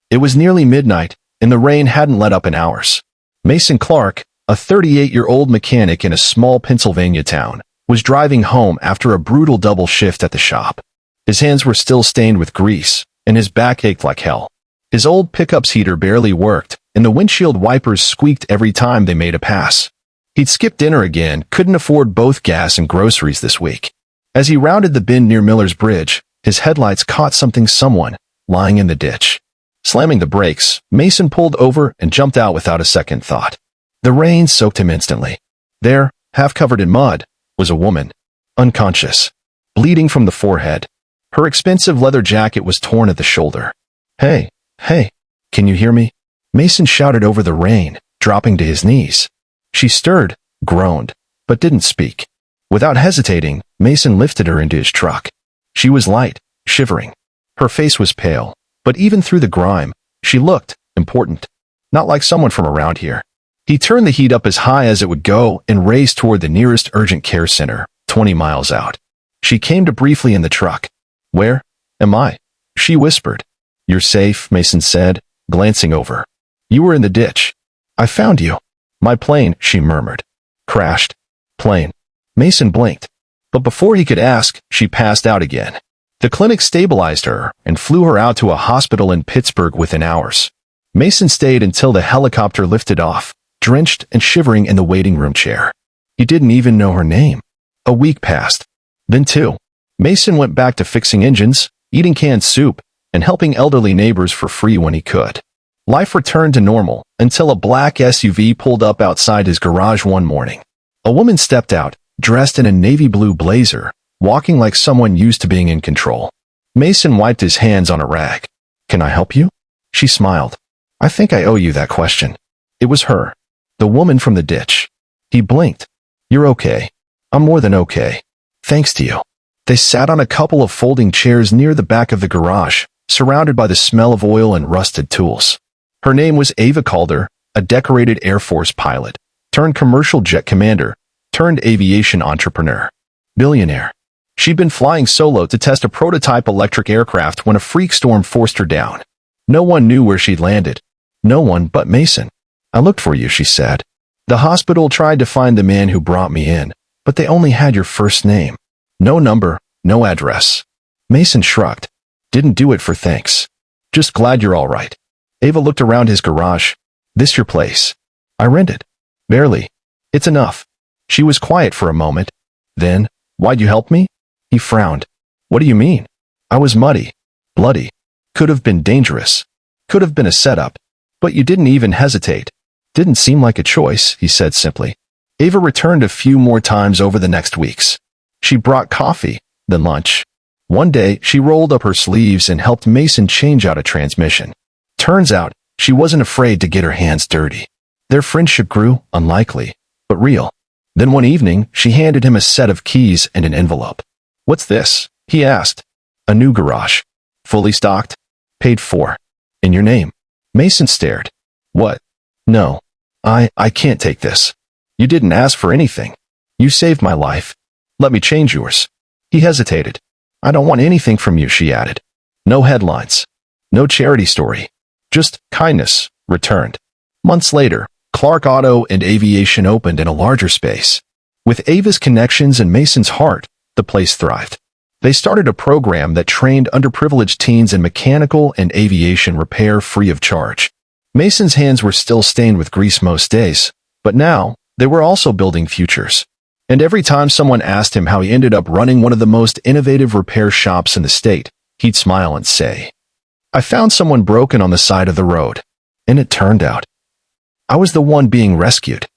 It was nearly midnight, and the rain hadn't let up in hours. Mason Clark, a 38-year-old mechanic in a small Pennsylvania town, was driving home after a brutal double shift at the shop. His hands were still stained with grease, and his back ached like hell. His old pickup's heater barely worked, and the windshield wipers squeaked every time they made a pass. He'd skipped dinner again, couldn't afford both gas and groceries this week. As he rounded the bend near Miller's Bridge, his headlights caught someone lying in the ditch. Slamming the brakes, Mason pulled over and jumped out without a second thought. The rain soaked him instantly. There, half covered in mud, was a woman, unconscious, bleeding from the forehead. Her expensive leather jacket was torn at the shoulder. Hey, can you hear me?" Mason shouted over the rain, dropping to his knees. She stirred, groaned, but didn't speak. Without hesitating, Mason lifted her into his truck. She was light, shivering. Her face was pale, but even through the grime, she looked important, not like someone from around here. He turned the heat up as high as it would go and raced toward the nearest urgent care center, 20 miles out. She came to briefly in the truck. "Where am I?" she whispered. "You're safe," Mason said, glancing over. "You were in the ditch. I found you." "My plane," she murmured. "Crashed." "Plane." Mason blinked. But before he could ask, she passed out again. The clinic stabilized her and flew her out to a hospital in Pittsburgh within hours. Mason stayed until the helicopter lifted off, drenched and shivering in the waiting room chair. He didn't even know her name. A week passed. Then two. Mason went back to fixing engines, eating canned soup, and helping elderly neighbors for free when he could. Life returned to normal until a black SUV pulled up outside his garage one morning. A woman stepped out, dressed in a navy blue blazer, walking like someone used to being in control. Mason wiped his hands on a rag. "Can I help you?" She smiled. "I think I owe you that question." It was her. The woman from the ditch. He blinked. "You're okay." "I'm more than okay. Thanks to you." They sat on a couple of folding chairs near the back of the garage, surrounded by the smell of oil and rusted tools. Her name was Ava Calder, a decorated Air Force pilot, turned commercial jet commander, turned aviation entrepreneur. Billionaire. She'd been flying solo to test a prototype electric aircraft when a freak storm forced her down. No one knew where she'd landed. No one but Mason. "I looked for you," she said. "The hospital tried to find the man who brought me in, but they only had your first name. No number, no address." Mason shrugged. "Didn't do it for thanks. Just glad you're all right." Ava looked around his garage. "This your place?" "I rented." "Barely. It's enough." She was quiet for a moment. Then, "Why'd you help me?" He frowned. "What do you mean?" "I was muddy. Bloody. Could have been dangerous. Could have been a setup. But you didn't even hesitate." "Didn't seem like a choice," he said simply. Ava returned a few more times over the next weeks. She brought coffee, then lunch. One day, she rolled up her sleeves and helped Mason change out a transmission. Turns out, she wasn't afraid to get her hands dirty. Their friendship grew, unlikely, but real. Then one evening, she handed him a set of keys and an envelope. "What's this?" he asked. "A new garage. Fully stocked. Paid for. In your name." Mason stared. "What? No. I can't take this. You didn't ask for anything. You saved my life. Let me change yours." He hesitated. "I don't want anything from you," she added. "No headlines. No charity story. Just kindness, returned." Months later, Clark Auto and Aviation opened in a larger space. With Ava's connections and Mason's heart, the place thrived. They started a program that trained underprivileged teens in mechanical and aviation repair free of charge. Mason's hands were still stained with grease most days, but now they were also building futures. And every time someone asked him how he ended up running one of the most innovative repair shops in the state, he'd smile and say, "I found someone broken on the side of the road, and it turned out I was the one being rescued."